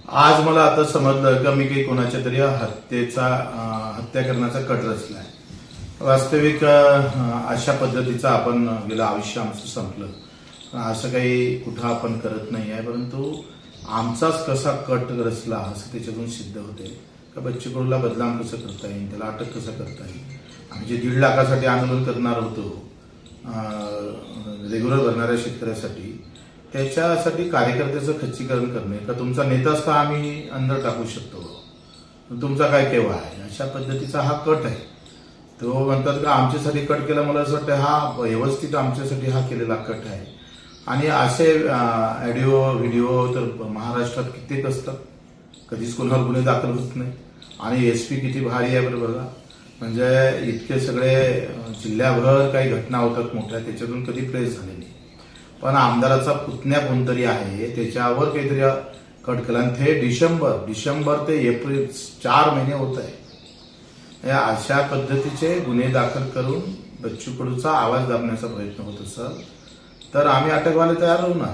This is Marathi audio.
आज मला आता समजलं का मी काही कोणाच्या तरी हत्या करण्याचा कट रचलाय. वास्तविक अशा पद्धतीचं आपण गेलं आयुष्य आमचं संपलं. असं काही कुठं आपण करत नाही आहे, परंतु आमचाच कसा कट रचला असं त्याच्यातून सिद्ध होते का बच्चू कडूला बदनाम कसं करता येईल, त्याला अटक कसं करता येईल. आम्ही जे 1.5 लाखासाठी आंदोलन करणार होतो रेग्युलर भरणाऱ्या शेतकऱ्यासाठी, त्याच्यासाठी कार्यकर्त्याचं खच्चीकरण करणे का तुमचा नेताच का आम्ही अंदर टाकू शकतो, तुमचा काय केव्हा आहे, अशा पद्धतीचा हा कट आहे. तो म्हणतात का आमच्यासाठी कट केला. मला असं वाटतं हा व्यवस्थित आमच्यासाठी हा केलेला कट आहे. आणि असे ऑडिओ व्हिडिओ तर महाराष्ट्रात कित्येक असतात, कधीच कोणावर गुन्हे दाखल होत नाही. आणि एसपी किती भारी आहे बरं बघा, म्हणजे इतके सगळे जिल्ह्याभर काही घटना होतात मोठ्या, त्याच्यातून कधी प्रेस झालेली. पण आमदाराचा पुतण्या कोणतरी आहे त्याच्यावर काहीतरी कट केला आणि ते डिसेंबर ते एप्रिल 4 महिने होत आहे. अशा पद्धतीचे गुन्हे दाखल करून बच्चू कडूचा आवाज दाबण्याचा प्रयत्न होत असेल तर आम्ही अटक व्हायला तयार होऊ ना.